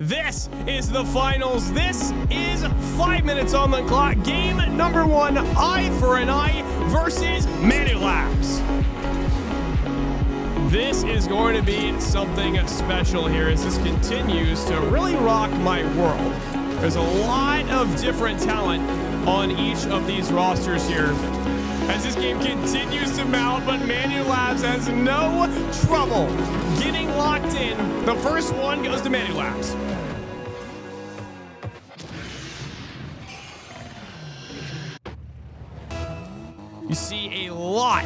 This is the finals. This is 5 minutes on the clock. Game number 1, eye for an eye versus ManuLabs. This is going to be something special here as this continues to really rock my world. There's a lot of different talent on each of these rosters here as this game continues to mount, but ManuLabs has no trouble getting locked in. The first one goes to ManuLabs. You see a lot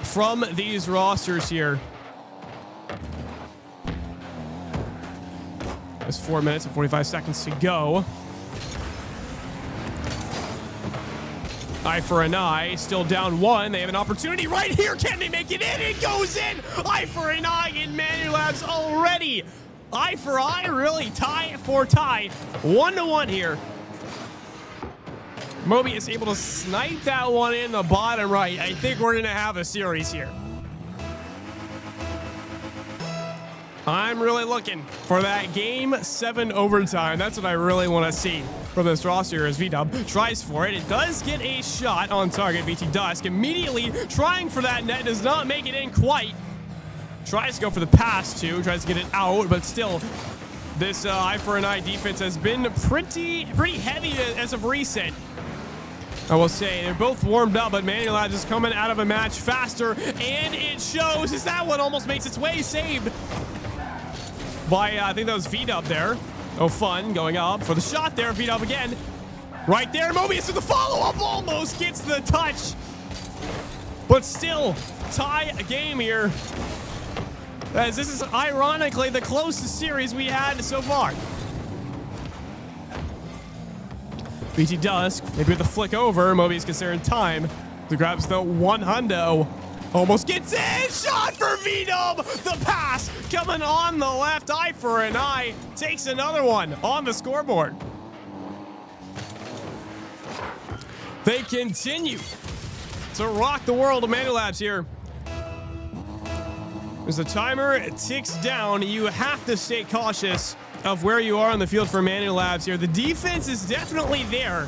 from these rosters here. There's 4 minutes and 45 seconds to go. Eye for an eye, still down 1. They have an opportunity right here. Can they make it in? It goes in. Eye for an eye in ManuLabs already. Eye for eye, really tie for tie. 1-1 here. Mobius able to snipe that one in the bottom right. I think we're gonna have a series here. I'm really looking for that game 7 overtime. That's what I really want to see from this roster as VDub tries for it. It does get a shot on target. VT Dusk immediately trying for that net, does not make it in quite. Tries to go for the pass too, tries to get it out, but still this eye for an eye defense has been pretty heavy as of recent. I will say they're both warmed up, but ManuLabs is coming out of a match faster, and it shows as that one almost makes its way, saved by, I think that was VDub there. Oh, fun going up for the shot there. VDub again. Right there. Mobius with the follow-up almost gets the touch. But still, tie a game here. As this is ironically the closest series we had so far. BT Dusk, maybe with the flick over. Mobius considering time. The grabs the 1-hundo. Almost gets in. Shot for VDub. The pass coming on the left. Eye for an eye. Takes another one on the scoreboard. They continue to rock the world of ManuLabs here. As the timer ticks down, you have to stay cautious of where you are on the field for ManuLabs here. The defense is definitely there,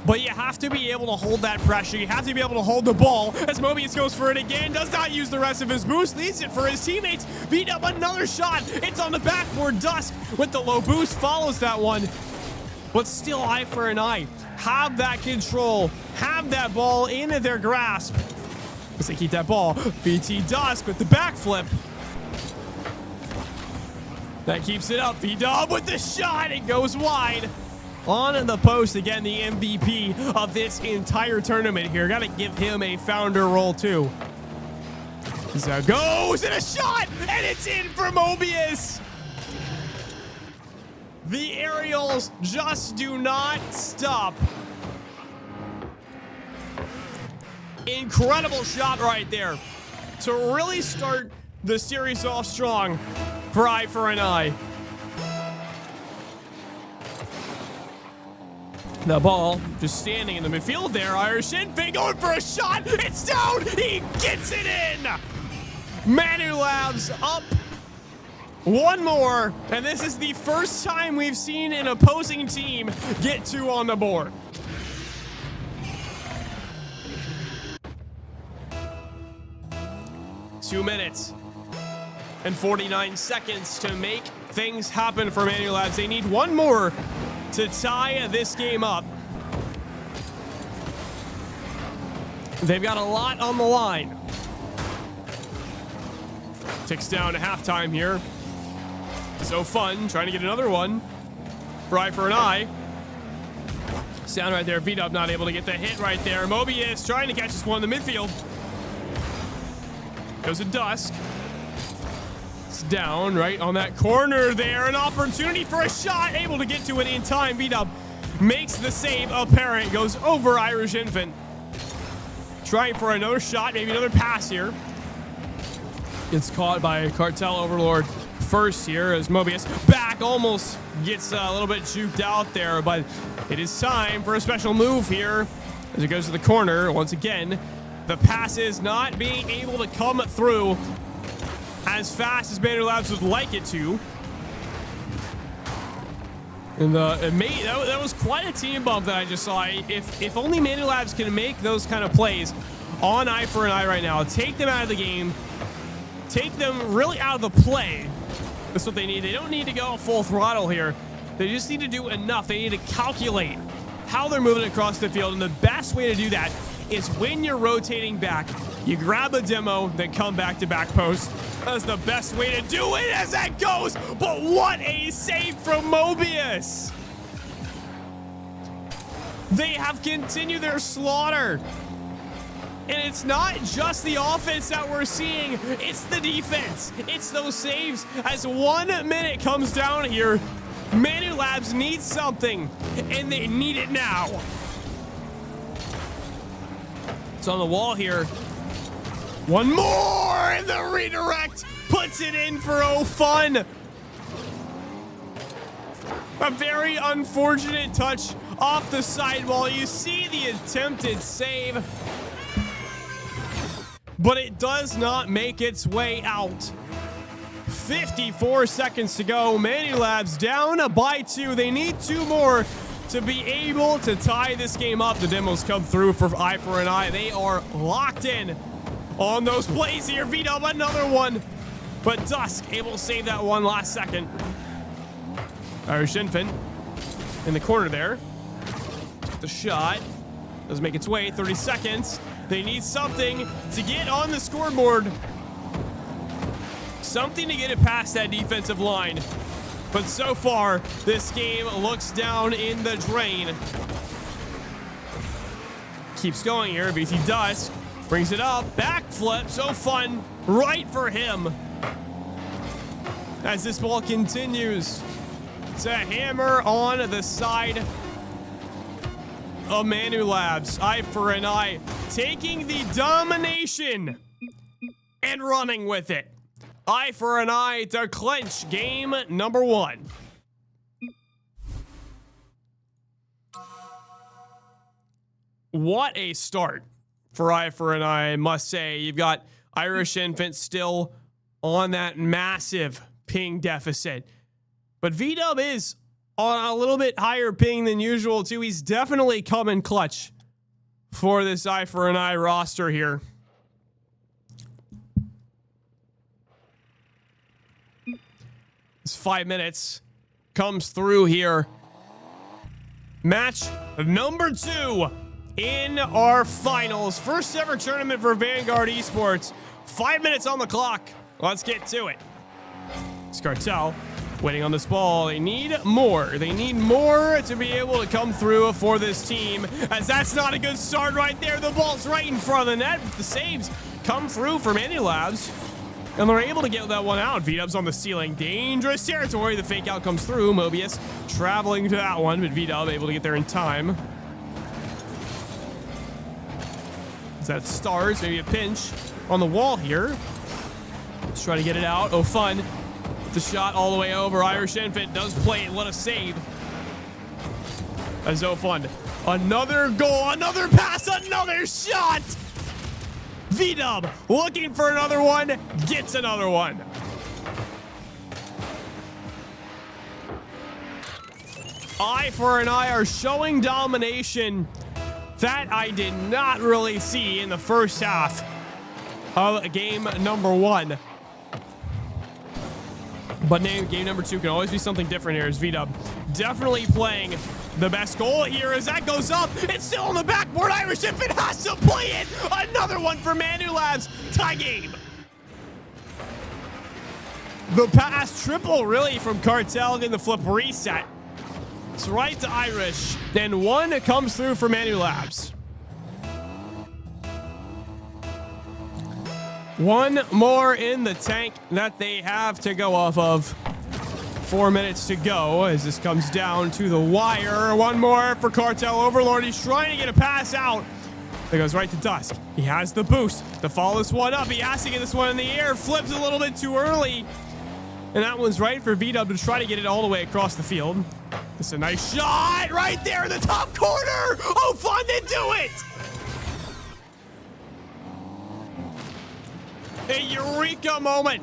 but you have to be able to hold that pressure. You have to be able to hold the ball as Mobius goes for it again. Does not use the rest of his boost. Leaves it for his teammates. Beat up another shot. It's on the backboard. Dusk with the low boost follows that one, but still eye for an eye. Have that control. Have that ball in their grasp as they keep that ball. VT Dusk with the backflip. That keeps it up. VDub with the shot. It goes wide. On the post, again, the MVP of this entire tournament here. Got to give him a founder role, too. So goes and a shot, and it's in for Mobius. The aerials just do not stop. Incredible shot right there to really start the series off strong for eye for an eye. The ball just standing in the midfield there. Irish Infant going for a shot. It's down. He gets it in. ManuLabs up one more. And this is the first time we've seen an opposing team get 2 on the board. Two minutes and 49 seconds to make things happen for ManuLabs. They need one more to tie this game up. They've got a lot on the line. Ticks down to halftime here. So fun, trying to get another one. For eye for an eye. Sound right there. VDub not able to get the hit right there. Mobius trying to catch this one in the midfield. Goes to Dusk. It's down right on that corner there. An opportunity for a shot. Able to get to it in time. VDub makes the save apparent. Goes over Irish Infant. Trying for another shot. Maybe another pass here. Gets caught by Cartel Overlord first here as Mobius back almost gets a little bit juked out there. But it is time for a special move here as it goes to the corner once again. The passes not being able to come through as fast as ManuLabs would like it to. And that was quite a team bump that I just saw. If only ManuLabs can make those kind of plays on Eye for an Eye right now, take them out of the game, take them really out of the play. That's what they need. They don't need to go full throttle here. They just need to do enough. They need to calculate how they're moving across the field. And the best way to do that is when you're rotating back, you grab a demo, then come back to back post. That's the best way to do it as that goes. But what a save from Mobius. They have continued their slaughter. And it's not just the offense that we're seeing, it's the defense. It's those saves. As 1 minute comes down here, ManuLabs needs something, and they need it now. It's on the wall here. One more, and the redirect puts it in for fun. A very unfortunate touch off the sidewall. You see the attempted save, but it does not make its way out. 54 seconds to go. ManuLabs down by 2. They need 2 more to be able to tie this game up. The demos come through for Eye for an Eye. They are locked in on those plays here. V-Dub another one, but Dusk able to save that one last second. Irish Infant in the corner there. The shot doesn't make its way. 30 seconds. They need something to get on the scoreboard. Something to get it past that defensive line. But so far, this game looks down in the drain. Keeps going here. BT Dusk brings it up. Backflip. So fun. Right for him. As this ball continues to hammer on the side of ManuLabs. Eye for an Eye taking the domination and running with it. Eye for an Eye to clinch game number 1. What a start for Eye for an Eye, I must say. You've got Irish Infant still on that massive ping deficit. But V-Dub is on a little bit higher ping than usual, too. He's definitely coming clutch for this Eye for an Eye roster here. This 5 minutes comes through here. Match number 2 in our finals. First ever tournament for Vanguard Esports. 5 minutes on the clock. Let's get to it. It's Cartel waiting on this ball. They need more. They need more to be able to come through for this team, as that's not a good start right there. The ball's right in front of the net. The saves come through for ManuLabs, and they're able to get that one out. V-Dub's on the ceiling. Dangerous territory. The fake out comes through. Mobius traveling to that one, but V-Dub able to get there in time. As that starts, maybe a pinch on the wall here. Let's try to get it out. Oh, fun. The shot all the way over. Irish Infant does play it. What a save. As fun. Another goal, another pass, another shot. V-Dub looking for another one, gets another one. Eye for an Eye are showing domination that I did not really see in the first half of game number 1. But game number 2 can always be something different here as V-Dub definitely playing the best goal here as that goes up. It's still on the backboard. Irish Infant has to play it. Another one for ManuLabs. Tie game. The pass triple really from Cartel in the flip reset. It's right to Irish. Then one comes through for ManuLabs. One more in the tank that they have to go off of. 4 minutes to go as this comes down to the wire. One more for Cartel Overlord. He's trying to get a pass out. It goes right to Dusk. He has the boost to follow this one up. He has to get this one in the air. Flips a little bit too early. And that one's right for V-Dub to try to get it all the way across the field. This is a nice shot right there in the top corner. Oh, fun to do it. A eureka moment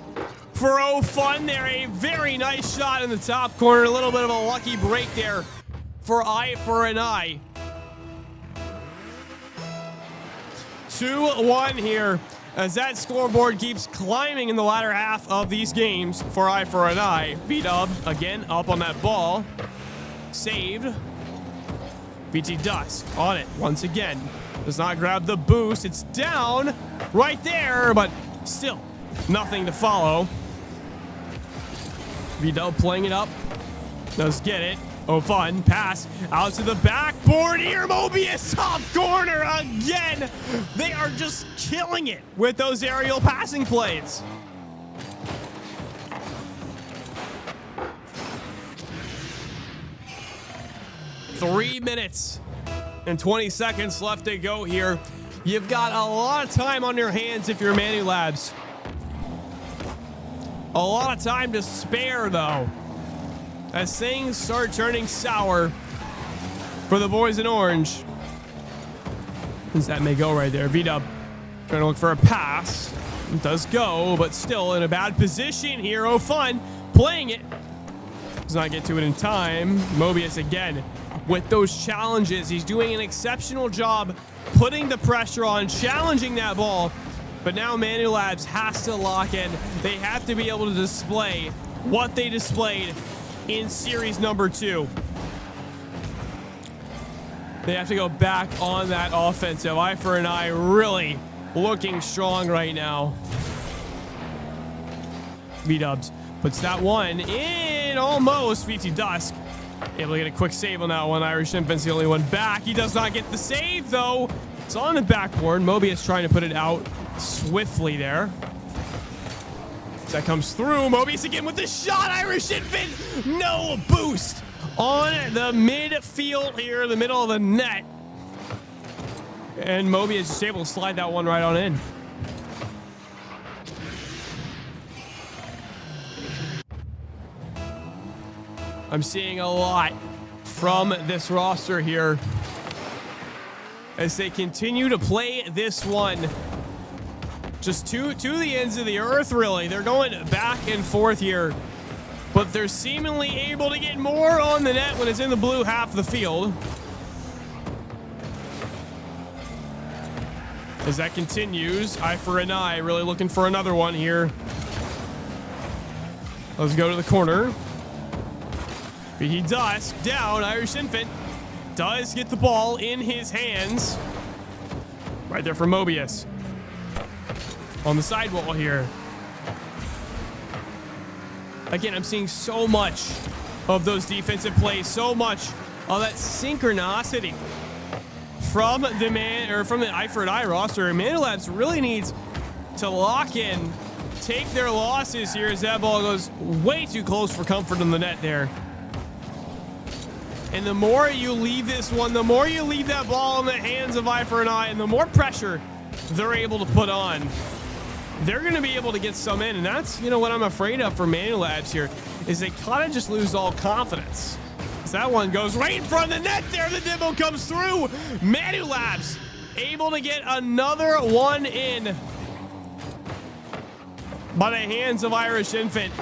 for Fun there. A very nice shot in the top corner. A little bit of a lucky break there for Eye for an Eye. 2-1 here as that scoreboard keeps climbing in the latter half of these games for Eye for an Eye. V-Dub again up on that ball. Saved. BT Dusk on it once again. Does not grab the boost. It's down right there, but still nothing to follow. V-Dub playing it up. Does get it. Fun pass out to the backboard here. Mobius top corner again. They are just killing it with those aerial passing plays. Three minutes and 20 seconds left to go here. You've got a lot of time on your hands if you're ManuLabs. A lot of time to spare, though, as things start turning sour for the boys in orange. As that may go right there. V-Dub trying to look for a pass. It does go, but still in a bad position here. Fun playing it. Does not get to it in time. Mobius again with those challenges. He's doing an exceptional job putting the pressure on, challenging that ball. But now ManuLabs has to lock in. They have to be able to display what they displayed in series number 2. They have to go back on that offensive. Eye for an Eye really looking strong right now. V-Dubs puts that one in almost. VT Dusk able to get a quick save on that one. Irish Infant's the only one back. He does not get the save, though. It's on the backboard. Mobius trying to put it out swiftly there. That comes through. Mobius again with the shot. Irish Infant, no boost on the midfield here, the middle of the net. And Mobius is able to slide that one right on in. I'm seeing a lot from this roster here as they continue to play this one just to the ends of the earth, really. They're going back and forth here, but they're seemingly able to get more on the net when it's in the blue half of the field. As that continues, Eye for an Eye really looking for another one here. Let's go to the corner. He does down. Irish Infant does get the ball in his hands. Right there for Mobius. On the sidewall here. Again, I'm seeing so much of those defensive plays, so much of that synchronicity from the Eye for an Eye roster. ManuLabs really needs to lock in, take their losses here as that ball goes way too close for comfort in the net there. And the more you leave this one, the more you leave that ball in the hands of Eye for an Eye, and the more pressure they're able to put on, they're going to be able to get some in. And that's, what I'm afraid of for ManuLabs here, is they kind of just lose all confidence. So that one goes right in front of the net there. The demo comes through. ManuLabs able to get another one in by the hands of Irish Infant.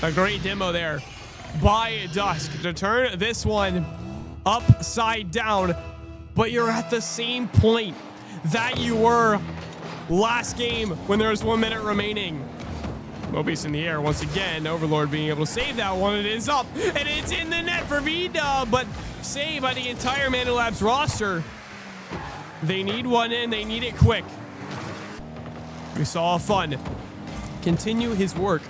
A great demo there by Dusk to turn this one upside down, but you're at the same point that you were last game when there was 1 minute remaining. Mobius in the air once again. Overlord being able to save that one. It is up and it's in the net for V-Dub, but saved by the entire ManuLabs roster. They need one in. They need it quick. We saw Fun continue his work.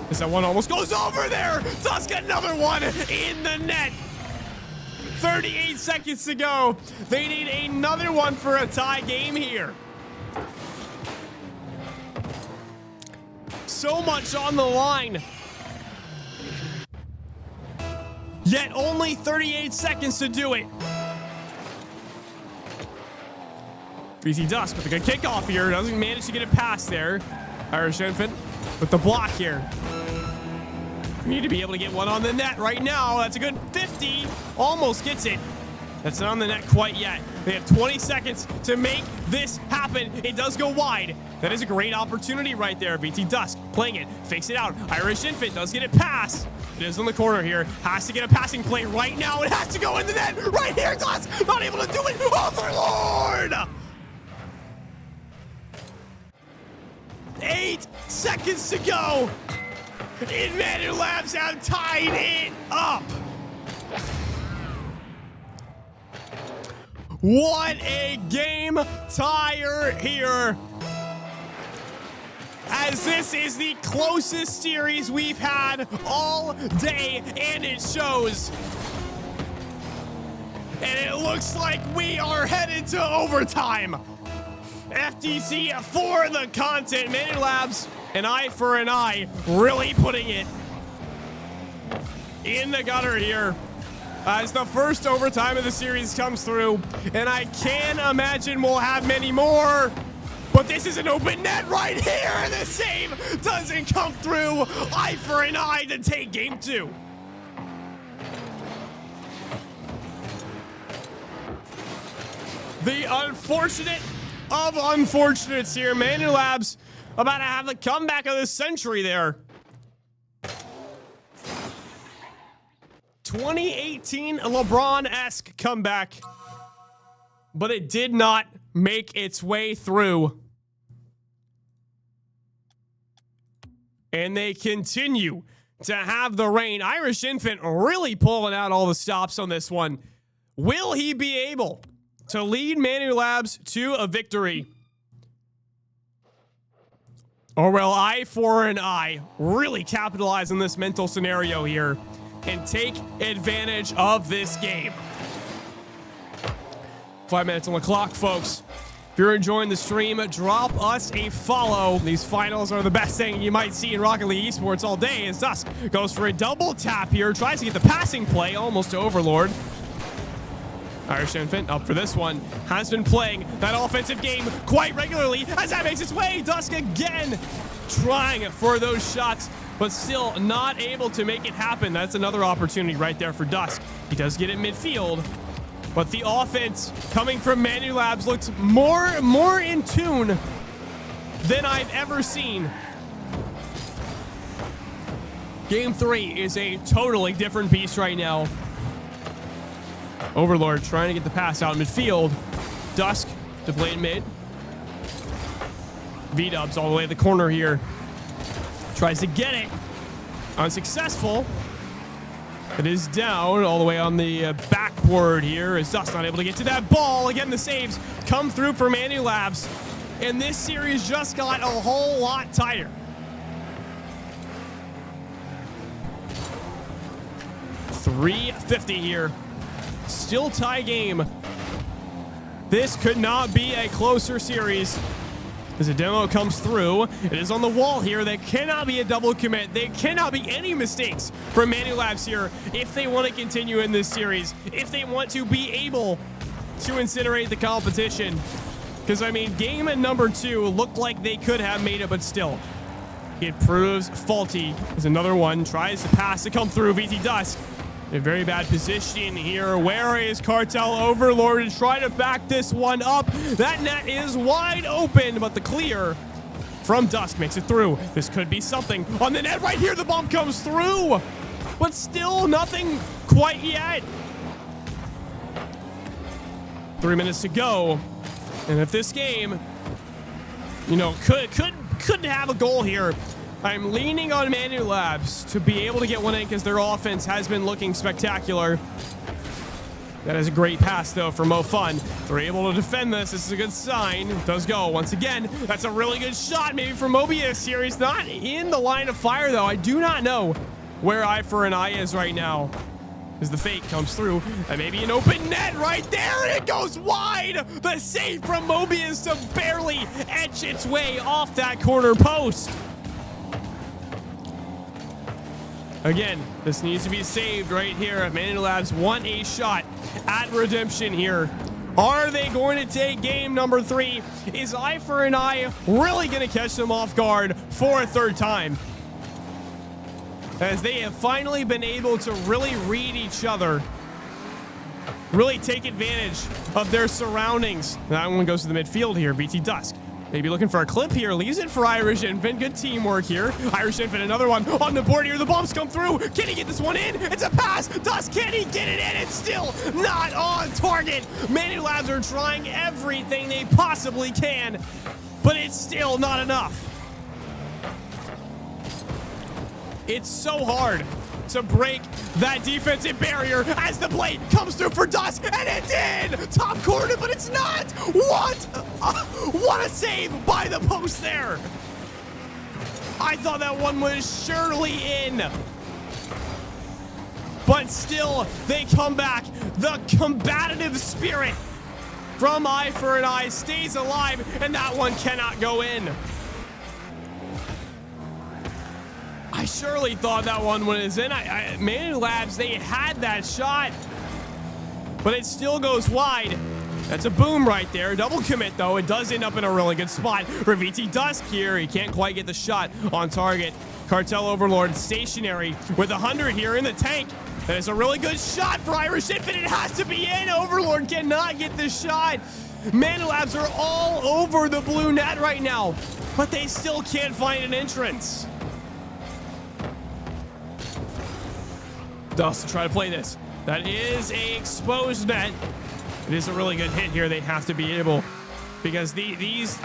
As that one almost goes over there. Dusk another one in the net. 38 seconds to go. They need another one for a tie game here. So much on the line. Yet only 38 seconds to do it. VT Dusk with a good kickoff here. Doesn't manage to get it past there. Irish Infant with the block here. We need to be able to get one on the net right now. That's a good 50. Almost gets it. That's not on the net quite yet. They have 20 seconds to make this happen. It does go wide. That is a great opportunity right there. BT Dusk playing it, fakes it out. Irish Infant does get it past. It is on the corner here. Has to get a passing play right now. It has to go in the net right here. Dusk not able to do it. Overlord! 8 seconds to go. And ManuLabs have tied it up. What a game tire here. As this is the closest series we've had all day, and it shows. And it looks like we are headed to overtime. FTC for the content. ManuLabs, an eye for an eye, really putting it in the gutter here as the first overtime of the series comes through. And I can imagine we'll have many more. But this is an open net right here, and the save doesn't come through. Eye for an eye to take game 2. The unfortunate of unfortunates here. ManuLabs about to have the comeback of the century there. 2018 LeBron-esque comeback, but it did not make its way through. And they continue to have the reign. Irish Infant really pulling out all the stops on this one. Will he be able to lead ManuLabs to a victory? Or will eye for an eye really capitalize on this mental scenario here and take advantage of this game? 5 minutes on the clock, folks. If you're enjoying the stream, drop us a follow. These finals are the best thing you might see in Rocket League Esports all day, as Dusk goes for a double tap here, tries to get the passing play, almost to Overlord. Irish Infant up for this one. Has been playing that offensive game quite regularly as that makes its way. Dusk again trying for those shots, but still not able to make it happen. That's another opportunity right there for Dusk. He does get it midfield, but the offense coming from ManuLabs looks more in tune than I've ever seen. Game 3 is a totally different beast right now. Overlord trying to get the pass out in midfield. Dusk to play in mid. V-Dubs all the way to the corner here. Tries to get it. Unsuccessful. It is down all the way on the backboard here as Dusk not able to get to that ball. Again, the saves come through for ManuLabs. And this series just got a whole lot tighter. .350 here. Still tie game. This could not be a closer series. As a demo comes through, it is on the wall here. There cannot be a double commit. There cannot be any mistakes from ManuLabs here if they want to continue in this series, if they want to be able to incinerate the competition. Because, I mean, game number 2 looked like they could have made it, but still, it proves faulty. As another one tries to pass to come through. VT Dusk. A very bad position here. Where is Cartel Overlord to try to back this one up? That net is wide open, but the clear from Dusk makes it through. This could be something on the net right here. The bomb comes through, but still nothing quite yet. 3 minutes to go. And if this game, you know, could have a goal here, I'm leaning on ManuLabs to be able to get one in because their offense has been looking spectacular. That is a great pass, though, for MoFun. They're able to defend this. This is a good sign. It does go once again. That's a really good shot, maybe for Mobius here. He's not in the line of fire, though. I do not know where Eye for an Eye is right now as the fake comes through. And maybe an open net right there, and it goes wide. The save from Mobius to barely etch its way off that corner post. Again, this needs to be saved right here. ManuLabs want a shot at redemption here. Are they going to take game number 3? Is Eye for an Eye really going to catch them off guard for a third time? As they have finally been able to really read each other really take advantage of their surroundings. That one goes to the midfield here. BT Dusk maybe looking for a clip here. Leaves it for Irish Infant. Good teamwork here. Irish Infant, another one on the board here. The bombs come through. Can he get this one in? It's a pass. Dusk, can he get it in? It's still not on target. ManuLabs are trying everything they possibly can, but it's still not enough. It's so hard to break that defensive barrier as the blade comes through for Dusk, and it's in! Top corner, but it's not! What? What a save by the post there! I thought that one was surely in. But still, they come back. The combative spirit from Eye for an Eye stays alive, and that one cannot go in. I surely thought that one was in. ManuLabs, they had that shot, but it still goes wide. That's a boom right there. Double commit, though. It does end up in a really good spot for VT Dusk here. He can't quite get the shot on target. Cartel Overlord stationary with 100 here in the tank. That is a really good shot for Irish Infant. It has to be in. Overlord cannot get the shot. ManuLabs are all over the blue net right now, but they still can't find an entrance. Dusk to try to play this. That is a exposed net. It is a really good hit here. They have to be able, because these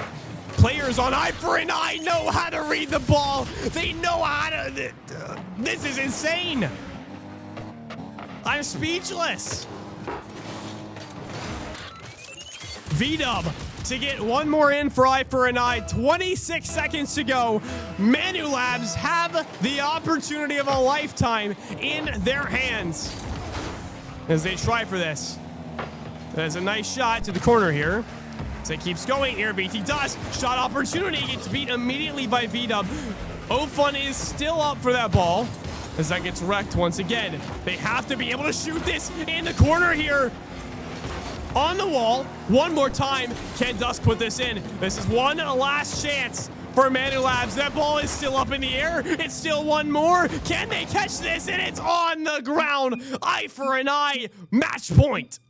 players on Eye for an Eye know how to read the ball. They know how to. This is insane. I'm speechless. V-Dub to get one more in for Eye for an Eye. 26 seconds to go. ManuLabs have the opportunity of a lifetime in their hands as they try for this. There's a nice shot to the corner here. As it keeps going here, BT Dusk. Shot opportunity gets beat immediately by V-Dub. Ofun is still up for that ball as that gets wrecked once again. They have to be able to shoot this in the corner here. On the wall, one more time. Can Dusk put this in? This is one last chance for ManuLabs. That ball is still up in the air. It's still one more. Can they catch this? And it's on the ground. Eye for an Eye. Match point.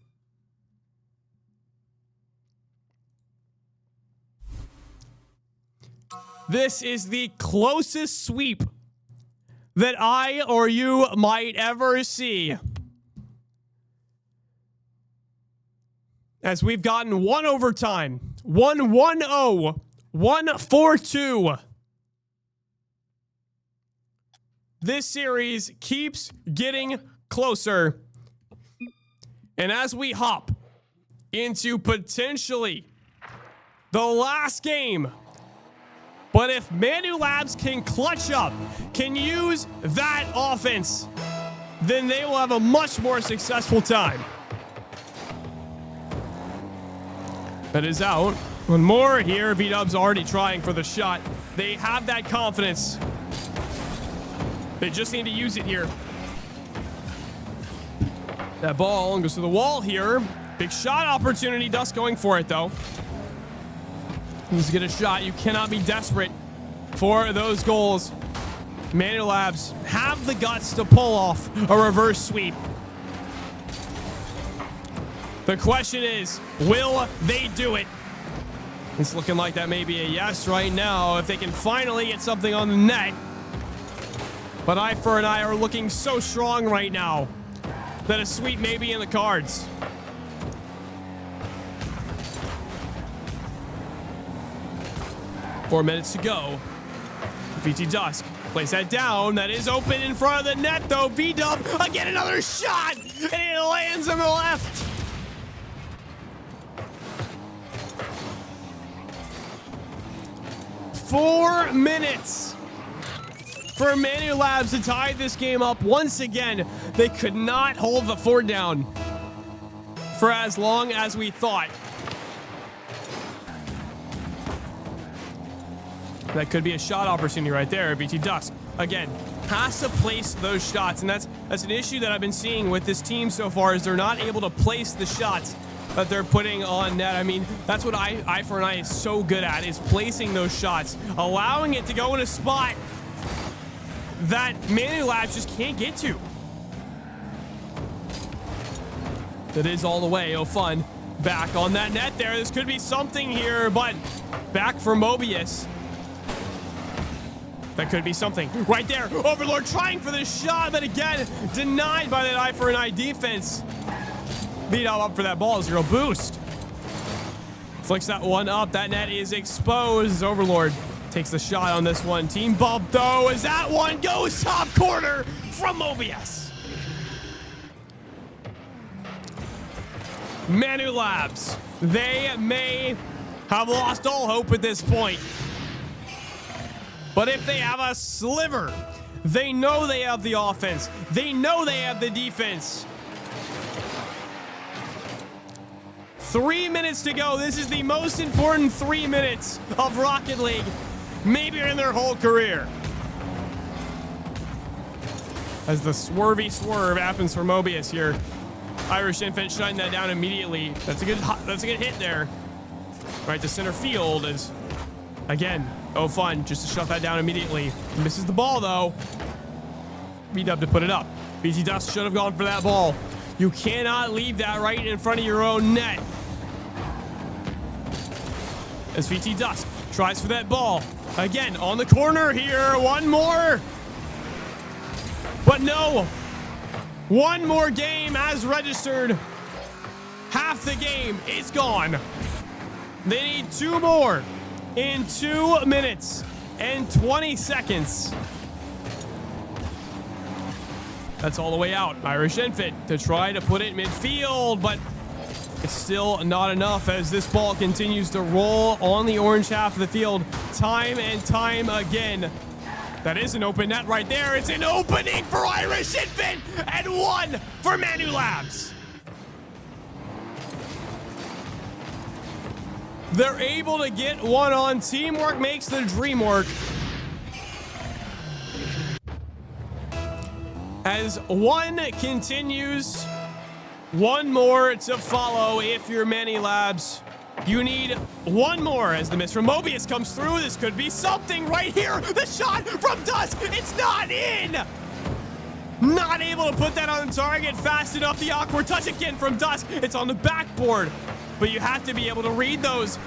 This is the closest sweep that I or you might ever see, as we've gotten one overtime, 1-1-0, 1-4-2. This series keeps getting closer. And as we hop into potentially the last game, but if ManuLabs can clutch up, can use that offense, then they will have a much more successful time. That is out. One more here. V-Dub's already trying for the shot. They have that confidence. They just need to use it here. That ball goes to the wall here. Big shot opportunity. Dusk going for it, though. Needs to get a shot. You cannot be desperate for those goals. ManuLabs have the guts to pull off a reverse sweep. The question is, will they do it? It's looking like that may be a yes right now if they can finally get something on the net. But Eye for an Eye are looking so strong right now that a sweep may be in the cards. Four minutes to go. VT Dusk plays that down. That is open in front of the net, though. V-Dub, again, another shot, and it lands on the left. Four minutes for ManuLabs to tie this game up. Once again, they could not hold the fort down for as long as we thought. That could be a shot opportunity right there. BT Dusk, again, has to place those shots, and that's an issue that I've been seeing with this team so far, is they're not able to place the shots that they're putting on net. I mean, that's what Eye for an Eye is so good at, is placing those shots, allowing it to go in a spot that ManuLabs just can't get to. That is all the way. Oh, fun. Back on that net there. This could be something here, but back for Mobius. That could be something. Right there. Overlord trying for the shot, but again, denied by that eye for an eye defense. VDub up for that ball. 0 boost. Flicks that one up. That net is exposed. Overlord takes the shot on this one. Team bump, though, as that one goes top corner from Mobius. ManuLabs. They may have lost all hope at this point. But if they have a sliver, they know they have the offense. They know they have the defense. 3 minutes to go. This is the most important 3 minutes of Rocket League, maybe in their whole career. As the swervy swerve happens for Mobius here. Irish Infant shutting that down immediately. That's a good hit there. Right to center field is, again, oh fun, just to shut that down immediately. Misses the ball though. VDub to put it up. BT Dust should have gone for that ball. You cannot leave that right in front of your own net. As VT Dusk tries for that ball. Again, on the corner here. One more. But no. One more game as registered. Half the game is gone. They need 2 more in 2 minutes and 20 seconds. That's all the way out. Irish Infant to try to put it midfield, but it's still not enough as this ball continues to roll on the orange half of the field time and time again. That is an open net right there. It's an opening for Irish Infant and 1 for ManuLabs. They're able to get 1 on. Teamwork makes the dream work. As 1 continues, 1 more to follow if you're ManuLabs. You need 1 more as the miss from Mobius comes through. This could be something right here. The shot from Dusk. It's not in. Not able to put that on target fast enough. The awkward touch again from Dusk. It's on the backboard, but you have to be able to read those.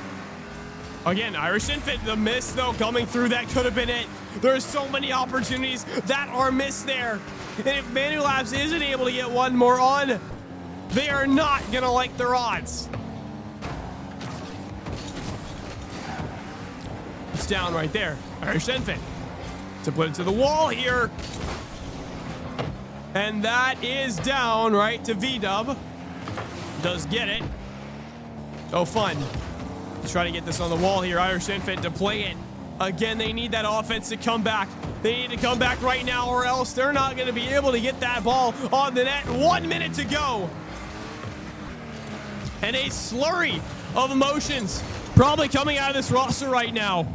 Again, Irish Infant, the miss though coming through. That could have been it. There's so many opportunities that are missed there. And if ManuLabs isn't able to get 1 more on, they are not going to like their odds. It's down right there. Irish Infant to put it to the wall here. And that is down right to VDub. Does get it. Oh, fun. Try to get this on the wall here. Irish Infant to play it. Again, they need that offense to come back. They need to come back right now or else they're not going to be able to get that ball on the net. 1 minute to go. And a slurry of emotions probably coming out of this roster right now.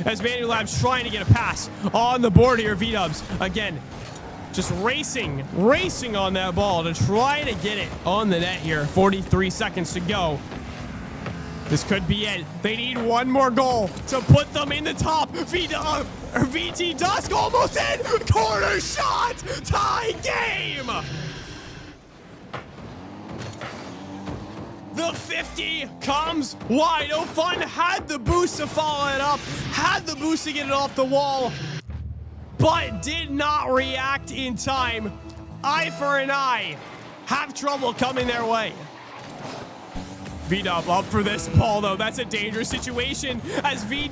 As ManuLabs trying to get a pass on the board here. VDubs, again, just racing on that ball to try to get it on the net here. 43 seconds to go. This could be it. They need 1 more goal to put them in the top. VT Dusk almost in. Corner shot. Tie game. The 50 comes wide. Oh, fun had the boost to follow it up. Had the boost to get it off the wall. But did not react in time. Eye for an eye. Have trouble coming their way. VDub up for this ball, though. That's a dangerous situation as VT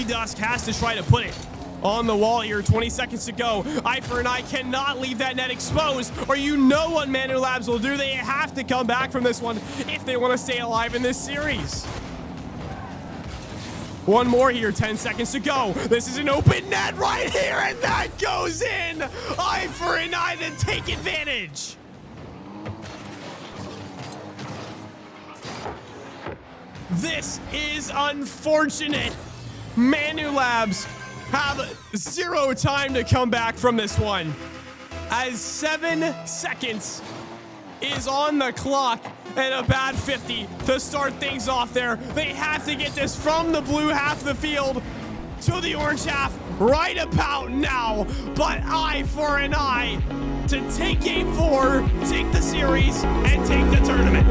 Dusk has to try to put it on the wall here. 20 seconds to go. Eye for an eye cannot leave that net exposed, or you know what ManuLabs will do. They have to come back from this one if they want to stay alive in this series. 1 more here. 10 seconds to go. This is an open net right here, and that goes in. Eye for an eye to take advantage. This is unfortunate. ManuLabs have 0 time to come back from this one, as 7 seconds is on the clock and a bad 50 to start things off there. They have to get this from the blue half of the field to the orange half right about now, but eye for an eye to take game 4, take the series, and take the tournament.